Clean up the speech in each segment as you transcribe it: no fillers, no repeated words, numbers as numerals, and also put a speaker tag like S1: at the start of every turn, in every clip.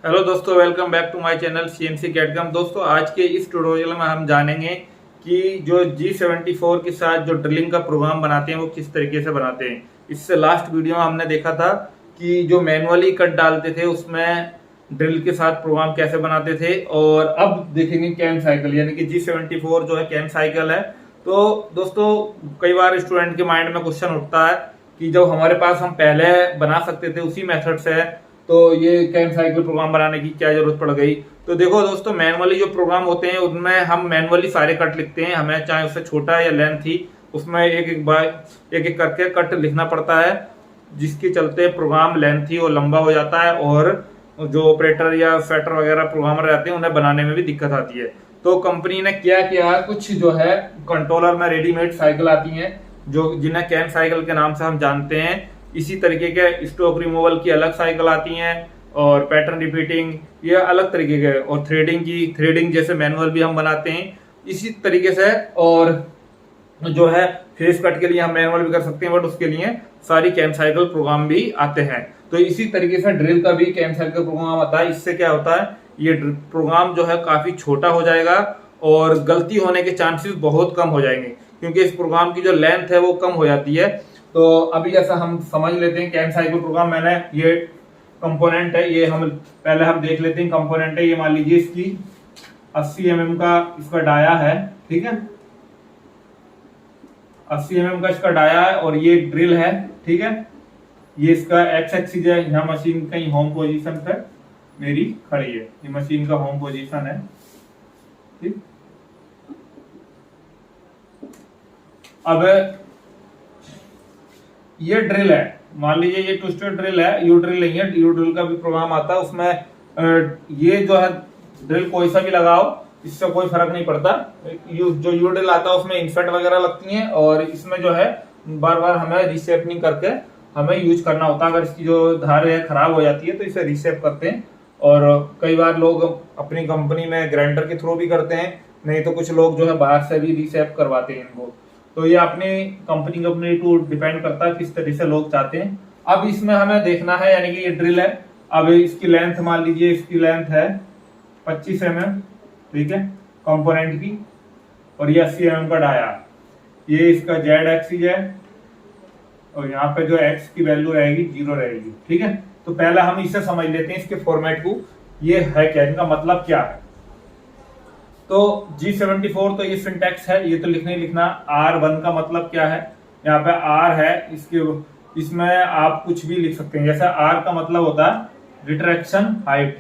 S1: Hello दोस्तों, welcome back to my channel CNC CADCAM. दोस्तों, आज के इस ट्यूटोरियल में हम जानेंगे कि जो G74 के साथ जो ड्रिलिंग का प्रोग्राम बनाते हैं वो किस तरीके से बनाते हैं। इससे लास्ट वीडियो में हमने देखा था कि जो मैनुअली कट डालते थे उसमें ड्रिल के साथ प्रोग्राम कैसे बनाते थे, और अब देखेंगे कैम साइकिल, यानी कि G74 जो है कैम साइकिल है। तो दोस्तों, कई बार स्टूडेंट के माइंड में क्वेश्चन उठता है कि जब हमारे पास हम पहले बना सकते थे उसी मेथड से, तो ये कैम साइकिल प्रोग्राम बनाने की क्या जरूरत पड़ गई। तो देखो दोस्तों, मैनुअली जो प्रोग्राम होते हैं उनमें हम मैनुअली सारे कट लिखते हैं, हमें चाहे उससे छोटा या लेंथ ही उसमें एक एक करके कट लिखना पड़ता है, जिसके चलते प्रोग्राम लेंथ ही और लंबा हो जाता है, और जो ऑपरेटर या सेटर वगैरह प्रोग्रामर रहते हैं उन्हें बनाने में भी दिक्कत आती है। तो कंपनी ने क्या किया, कुछ जो है कंट्रोलर में रेडीमेड साइकिल आती हैं जो जिन्हें कैम साइकिल के नाम से हम जानते हैं। इसी तरीके के स्टॉक रिमूवल की अलग साइकिल आती हैं, और पैटर्न रिपीटिंग ये अलग तरीके के, और थ्रेडिंग जैसे मैनुअल भी हम बनाते हैं इसी तरीके से। और जो है फेस कट के लिए हम मैनुअल भी कर सकते हैं, बट उसके लिए सारी कैम साइकिल प्रोग्राम भी आते हैं। तो इसी तरीके से ड्रिल का भी कैम साइकिल प्रोग्राम आता है। इससे क्या होता है, ये प्रोग्राम जो है काफी छोटा हो जाएगा और गलती होने के चांसेस बहुत कम हो जाएंगे, क्योंकि इस प्रोग्राम की जो लेंथ है वो कम हो जाती है। तो अभी जैसा हम समझ लेते हैं कैम साइकिल प्रोग्राम, मैंने ये कंपोनेंट है, ये हम पहले देख लेते हैं। कंपोनेंट है ये, मान लीजिए इसकी 80 mm का इसका डाया है, ठीक है, 80 mm का इसका डाया है, और ये ड्रिल है, ठीक है। ये इसका एक्स एक्सिस है, यहाँ मशीन कहीं होम पोजीशन पे मेरी खड़ी है, ये मशीन का होम पोजीशन है, ठीक। अब ये ड्रिल है, मान लीजिए ये ट्विस्टेड ड्रिल है, यू ड्रिल नहीं है, यू ड्रिल का भी प्रोग्राम आता है उसमें। ये जो है ड्रिल कोई सा भी लगाओ, इससे कोई फर्क नहीं पड़ता। जो यू ड्रिल आता है उसमें इनफेट वगैरह लगती हैं, और इसमें जो है बार बार हमें रीशेपनिंग करके हमें यूज करना होता है। अगर इसकी जो धार है खराब हो जाती है तो इसे रीशेप करते हैं, और कई बार लोग अपनी कंपनी में ग्राइंडर के थ्रू भी करते हैं, नहीं तो कुछ लोग जो है बाहर से भी रीशेप करवाते हैं इनको। तो ये अपनी कंपनी टू डिपेंड करता है किस तरह से लोग चाहते हैं। अब इसमें हमें देखना है, यानी कि ये ड्रिल है, अब इसकी लेंथ मान लीजिए इसकी लेंथ है 25 mm, ठीक है, कंपोनेंट की, और ये 80 mm का डाया। ये इसका जेड एक्सिस है, और यहाँ पे जो एक्स की वैल्यू रहेगी 0 रहेगी, ठीक है। तो पहले हम इसे समझ लेते हैं, इसके फॉर्मेट को, ये है क्या, इनका मतलब क्या है। तो G74 तो ये सिंटैक्स है, ये तो लिखना ही लिखना। R1 का मतलब क्या है, यहाँ पे R है, इसमें आप कुछ भी लिख सकते हैं। जैसे R का मतलब होता है retraction height,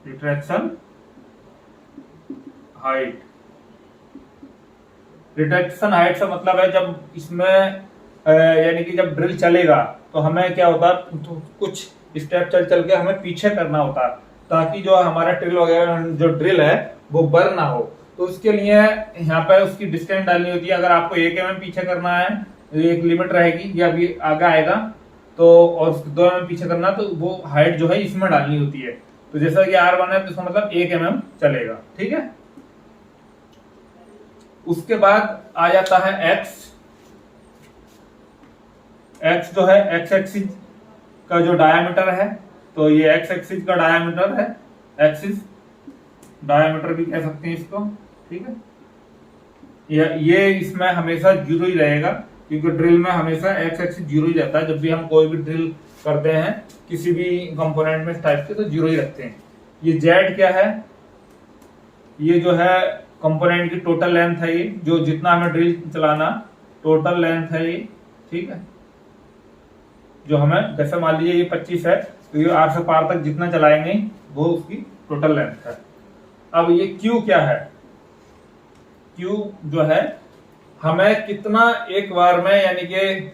S1: retraction height. Retraction height से मतलब है जब इसमें यानी कि जब ड्रिल चलेगा तो हमें क्या होता है, तो कुछ स्टेप चल चल के हमें पीछे करना होता है, ताकि जो हमारा ड्रिल वगैरह जो ड्रिल है वो बर्न ना हो। तो उसके लिए यहाँ पे उसकी डिस्टेंस डालनी होती है। अगर आपको 1 mm पीछे करना है, एक लिमिट रहेगी, ये अभी आगे आएगा, तो और 2 mm पीछे करना, तो वो हाइट जो है इसमें डालनी होती है। तो जैसा कि R1 है तो इसका मतलब 1 mm चलेगा, ठीक है। उसके बाद आ जाता है एक्स जो है एक्स एक्सिस का जो डायामीटर है, तो ये एक्स एक्सिस का डायामीटर है, एक्सिस डायामीटर भी कह सकते हैं इसको, ठीक है। ये इसमें हमेशा 0 ही रहेगा, क्योंकि ड्रिल में हमेशा एक्स एक्सिस 0 ही रहता है। जब भी हम कोई भी ड्रिल करते हैं किसी भी कंपोनेंट में इस टाइप के, तो 0 ही रखते हैं। ये जेड क्या है, ये जो है कंपोनेंट की टोटल लेंथ है, ये जो जितना हमें ड्रिल चलाना टोटल लेंथ है ये, ठीक है। जो हमें जैसे मान लीजिए ये 25 है, तो ये R से पार तक जितना चलाएंगे वो उसकी टोटल लेंथ है। अब ये Q क्या है, Q जो है हमें कितना एक बार में, यानी कि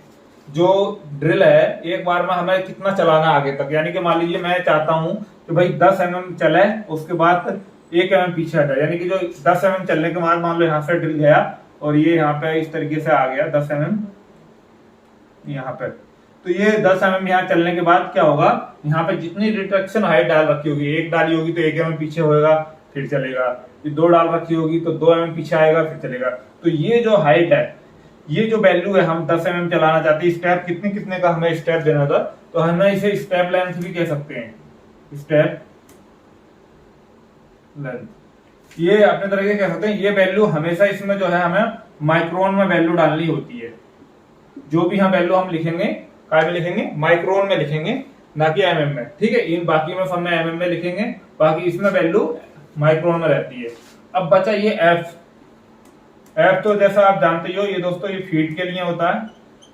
S1: जो ड्रिल है एक बार में हमें कितना चलाना आगे तक। यानी कि मान लीजिए मैं चाहता हूं कि भाई 10 mm चले, उसके बाद 1 mm पीछे हटा, यानी कि जो 10 mm चलने के बाद मान लो यहाँ से ड्रिल गया और ये यहाँ पे इस तरीके से आ गया 10 mm यहाँ पे, तो ये 10 mm यहाँ चलने के बाद क्या होगा, यहाँ पे जितनी रिट्रैक्शन हाइट डाल रखी होगी, एक डाली होगी तो 1 mm पीछे होगा फिर चलेगा, 2 डाल रखी होगी तो 2 mm पीछे आएगा फिर चलेगा। तो ये जो हाइट है ये जो वैल्यू है हम 10 mm चलाना चाहते हैं, स्टेप कितने कितने का हमें स्टेप देना था, तो हमें इसे स्टेप लेंथ भी कह सकते हैं, स्टेप लेंथ। ये अपने तरीके कह सकते हैं। ये वैल्यू हमेशा इसमें जो है हमें माइक्रोन में वैल्यू डालनी होती है। जो भी हम वैल्यू हम लिखेंगे काय में लिखेंगे, माइक्रोन में लिखेंगे, ना कि mm में। ठीक है, इन बाकी में सब में mm में लिखेंगे, बाकी इसमें वैल्यू माइक्रोन में रहती है। अब बचा ये f। तो जैसा आप जानते हो ये दोस्तों, ये फीट के लिए होता है।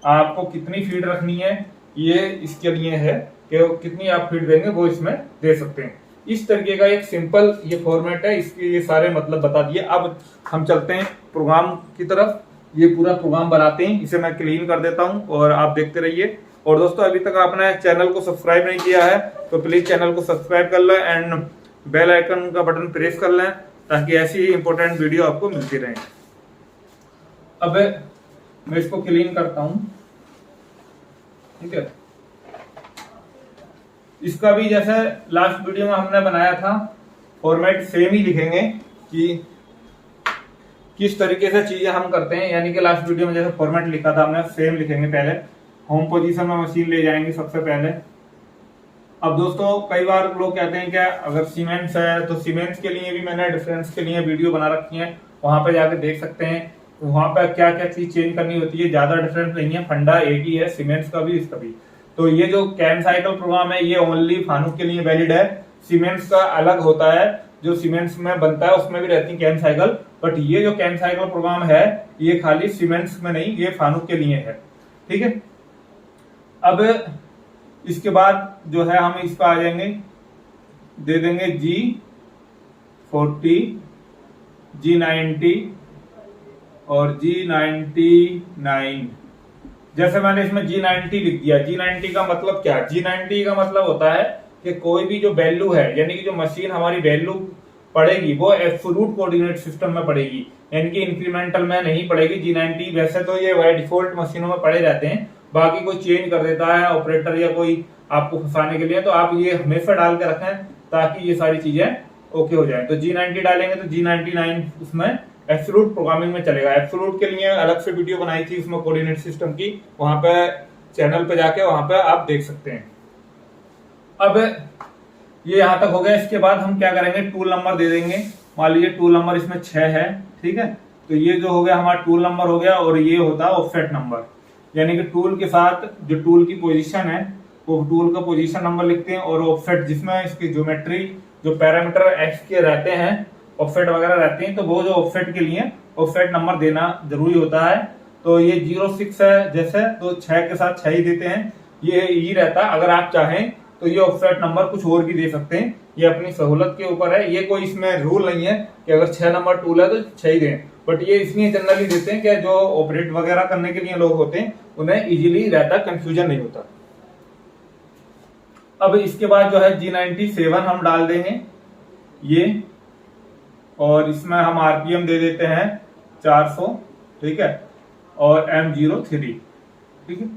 S1: आपको कितनी फीट रखनी है ये इसके लिए है कि कितनी आप फीट देंगे वो इसमें दे सकते हैं। इस तरीके का एक सिंपल ये फॉर्मेट है, इसके ये सारे मतलब बता दिए। अब हम चलते हैं प्रोग्राम की तरफ। ये पूरा प्रोग्राम बनाते हैं, इसे मैं क्लीन कर देता हूं और आप देखते रहिए। और दोस्तों अभी तक आपने चैनल को सब्सक्राइब नहीं किया है तो प्लीज चैनल को सब्सक्राइब कर लें एंड बेल आइकन का बटन प्रेस कर लें, ताकि ऐसी ही इंपॉर्टेंट वीडियो आपको मिलती रहे। अब मैं इसको क्लीन करता हूं। ठीक है, इसका भी जैसे लास्ट वीडियो में हमने बनाया था फॉर्मेट सेम ही लिखेंगे कि किस तरीके से चीजें हम करते हैं। यानी कि लास्ट वीडियो में जैसे फॉर्मेट लिखा था हमने सेम लिखेंगे। पहले होम पोजीशन में मशीन ले जाएंगे सबसे पहले। अब दोस्तों कई बार लोग कहते हैं क्या अगर सीमेंट्स है तो सीमेंट्स के लिए भी मैंने डिफरेंस के लिए वीडियो बना रखी है, वहां पे जाके देख सकते हैं। वहां पे क्या क्या चीज चेंज करनी होती है, ज्यादा डिफरेंस नहीं है, फंडा एक ही है सीमेंट्स का भी इसका भी। तो ये जो कैम साइकिल प्रोग्राम है ये ओनली फानुक के लिए वैलिड है। सीमेंट्स का अलग होता है, जो सीमेंट्स में बनता है उसमें भी रहती है कैम साइकिल, बट ये जो कैम साइकिल प्रोग्राम है ये खाली सीमेंट्स में नहीं, ये फानुक के लिए है। ठीक है, अब इसके बाद जो है हम इस पर आ जाएंगे, दे देंगे G40, G90 और G99। जैसे मैंने इसमें G90 लिख दिया। G90 का मतलब क्या, G90 का मतलब होता है कि कोई भी जो वैल्यू है, यानी कि जो मशीन हमारी वैल्यू पड़ेगी वो एब्सोल्यूट कोऑर्डिनेट सिस्टम में पड़ेगी, यानी कि इंक्रीमेंटल में नहीं पड़ेगी। G90 वैसे तो ये बाय डिफॉल्ट मशीनों में पड़े रहते हैं, बाकी कोई चेंज कर देता है ऑपरेटर या कोई आपको फंसाने के लिए, तो आप ये हमेशा डाल के रखें ताकि ये सारी चीजें ओके हो जाए। तो G90 डालेंगे तो G99 उसमें एब्सोल्यूट प्रोग्रामिंग में चलेगा। एब्सोल्यूट के लिए अलग से वीडियो बनाई थी उसमें कोऑर्डिनेट सिस्टम की, वहां पे चैनल पे जाके वहां पे आप देख सकते हैं। अब ये यहां तक हो गया। इसके बाद हम क्या करेंगे, टूल नंबर दे देंगे। मान लीजिए टूल नंबर इसमें 6 है। ठीक है, तो ये जो हो गया हमारा टूल नंबर हो गया, और ये होता है ऑफसेट नंबर, यानी कि टूल के साथ जो टूल की पोजीशन है वो टूल का पोजीशन नंबर लिखते हैं, और ऑफसेट जिसमें इसकी ज्योमेट्री जो पैरामीटर एक्स के रहते हैं, ऑफसेट वगैरह रहते हैं, तो वो जो ऑफसेट के लिए ऑफसेट नंबर देना जरूरी होता है। तो ये 06 है जैसे, तो 6 के साथ 6 ही देते हैं, ये ही रहता है। अगर आप चाहें तो ये ऑफसेट नंबर कुछ और भी दे सकते हैं, ये अपनी सहूलत के ऊपर है। ये कोई इसमें रूल नहीं है कि अगर 6 नंबर टूल है तो 6 ही दें, बट ये इसलिए जनरली देते हैं कि जो ऑपरेट वगैरह करने के लिए लोग होते हैं उन्हें इजीली रहता, कंफ्यूजन नहीं होता। अब इसके बाद जो है G97 हम डाल देंगे ये, और इसमें हम आरपीएम दे देते हैं 400। ठीक है, और M03। ठीक है,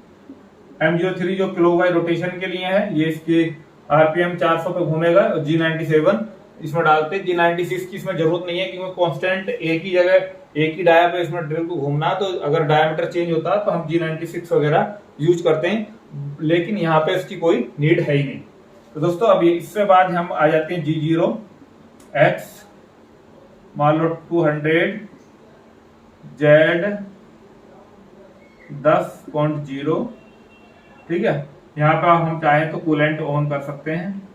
S1: M03 जो किलो बाई रोटेशन के लिए है, ये इसके आरपीएम 400 पे घूमेगा। और G97 इसमें डालते हैं। G96 की इसमें जरूरत नहीं है क्योंकि कांस्टेंट एक ही जगह एक ही डाया पे इसमें ड्रिल को घूमना, तो अगर डायमीटर चेंज होता है तो हम G96 वगैरह यूज करते हैं, लेकिन यहाँ पे इसकी कोई नीड है ही नहीं। तो दोस्तों अब इससे बाद हम आ जाते हैं G0X, मान लो 200 Z 10.0। ठीक है, यहाँ पे हम चाहें तो कूलेंट ऑन कर सकते हैं।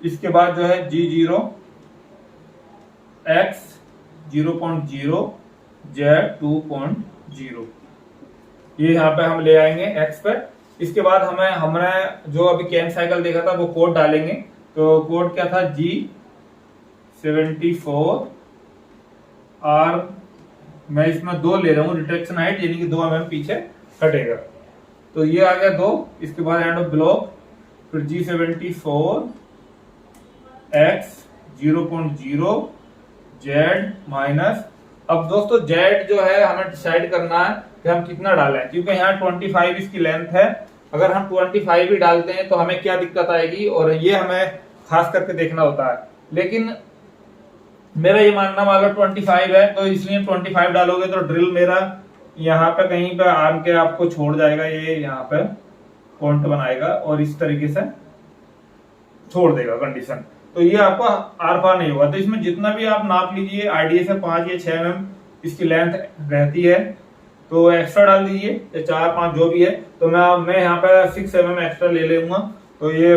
S1: इसके बाद जो है G0X 0.0 Z 2.0, ये यहाँ पे हम ले आएंगे X पे। इसके बाद हमने जो अभी कैम साइकिल देखा था वो कोड डालेंगे। तो कोड क्या था, G74 R, मैं इसमें 2 ले रहा हूँ, रिट्रैक्शन हाइट यानी कि 2 mm पीछे हटेगा, तो ये आ गया 2। इसके बाद एंड ऑफ ब्लॉक, फिर G74 X 0.0 Z माइनस। अब दोस्तों Z जो है हमें डिसाइड करना है कि हम कितना डालें, क्योंकि यहाँ 25 इसकी लेंथ है। अगर हम 25 ही डालते हैं तो हमें क्या दिक्कत आएगी, और ये हमें खास करके देखना होता है। लेकिन मेरा ये मानना मान लो 25 है, तो इसलिए 25 डालोगे तो ड्रिल मेरा यहाँ पे कहीं पे आर्म के आपको छोड़ जाएगा, ये यहाँ पे पॉइंट बनाएगा और इस तरीके से छोड़ देगा कंडीशन, तो ये आपका आर पार नहीं होगा। तो इसमें जितना भी आप नाप लीजिए, आईडीए से 5 या 6 mm इसकी लेंथ रहती है, तो एक्स्ट्रा डाल दीजिए या 4-5 जो भी है। तो मैं यहाँ पे 6 mm एक्स्ट्रा ले लूंगा, तो ये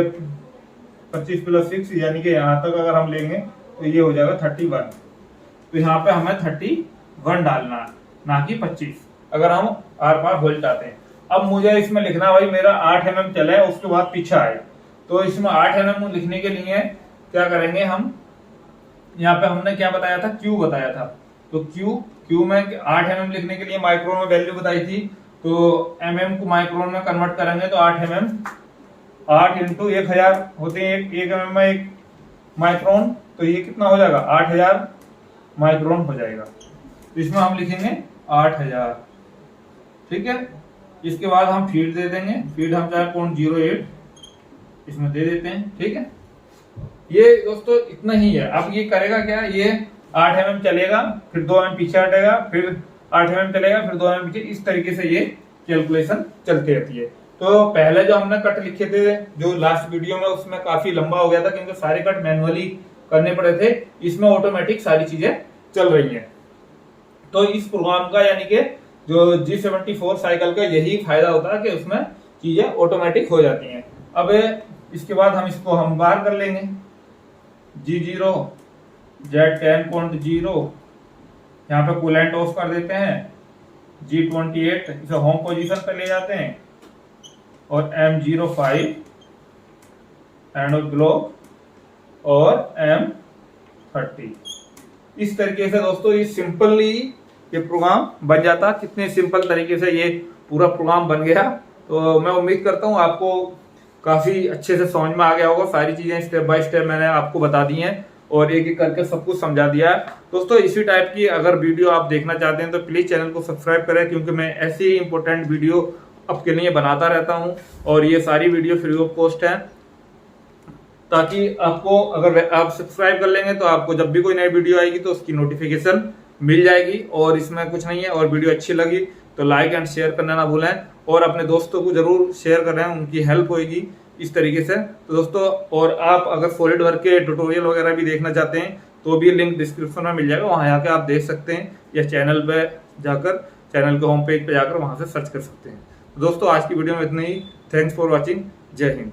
S1: 25 + 6 यानी कि यहाँ तक अगर हम लेंगे तो ये हो जाएगा 31। तो यहाँ पे हमें 31 डालना, ना कि 25, अगर हम आर पार होल चाहते हैं। अब मुझे इसमें लिखना भाई मेरा 8 mm चला है, उसके बाद पीछे आए, तो इसमें 8 mm लिखने के लिए क्या करेंगे हम, यहाँ पे हमने क्या बताया था, क्यू बताया था। तो क्यू में 8 mm लिखने के लिए माइक्रोन में वैल्यू बताई थी, तो mm को माइक्रोन में कन्वर्ट करेंगे तो 8 mm 8 × 1000 होते हैं, 1 mm में 1 माइक्रोन, तो ये कितना हो जाएगा 8000 माइक्रोन हो जाएगा। तो इसमें हम लिखेंगे 8000, ठीक है। इसके बाद हम फीड दे देंगे, फीड हम चाहे 0.08 इसमें दे देते हैं, ठीक है। ये दोस्तों इतना ही है। अब ये करेगा क्या, ये 8 mm चलेगा, फिर 2 mm पीछे हटेगा, फिर 8 mm चलेगा, फिर 2 mm पीछे, इस तरीके से ये कैलकुलेशन चलती रहती है। तो पहले जो हमने कट लिखे थे जो लास्ट वीडियो में, उसमें काफी लंबा हो गया था क्योंकि सारे कट मैनुअली करने पड़े थे। इसमें ऑटोमेटिक सारी चीजें चल रही हैं। तो इस प्रोग्राम का यानी कि जो G74 साइकिल का यही फायदा होता है कि उसमें चीजें ऑटोमेटिक हो जाती हैं। अब इसके बाद हम इसको बाहर कर लेंगे, G0 Z10.0 यहाँ पे कूलेंट ऑफ कर देते हैं, G28 इसे होम पोजीशन पे ले जाते हैं, और M05 एंड ब्लॉक और M30। इस तरीके से दोस्तों ये सिंपली ये प्रोग्राम बन जाता। कितने सिंपल तरीके से ये पूरा प्रोग्राम बन गया। तो मैं उम्मीद करता हूँ आपको काफी अच्छे से समझ में आ गया होगा। सारी चीजें स्टेप बाय स्टेप मैंने आपको बता दी हैं और एक एक करके सब कुछ समझा दिया है। दोस्तों इसी टाइप की अगर वीडियो आप देखना चाहते हैं तो प्लीज चैनल को सब्सक्राइब करें, क्योंकि मैं ऐसे ही इंपॉर्टेंट वीडियो आपके लिए बनाता रहता हूं और ये सारी वीडियो फ्री ऑफ कॉस्ट है, ताकि आपको, अगर आप सब्सक्राइब कर लेंगे तो आपको जब भी कोई नई वीडियो आएगी तो उसकी नोटिफिकेशन मिल जाएगी। और इसमें कुछ नहीं है। और वीडियो अच्छी लगी तो लाइक एंड शेयर करना ना भूलें, और अपने दोस्तों को जरूर शेयर करें, उनकी हेल्प होगी इस तरीके से। तो दोस्तों, और आप अगर सॉलिड वर्क के ट्यूटोरियल वगैरह भी देखना चाहते हैं तो भी लिंक डिस्क्रिप्शन में मिल जाएगा, वहां जाकर आप देख सकते हैं, या चैनल पे जाकर, चैनल के होम पेज पे जाकर वहां से सर्च कर सकते हैं। तो दोस्तों आज की वीडियो में इतना ही। Thanks for watching. जय हिंद।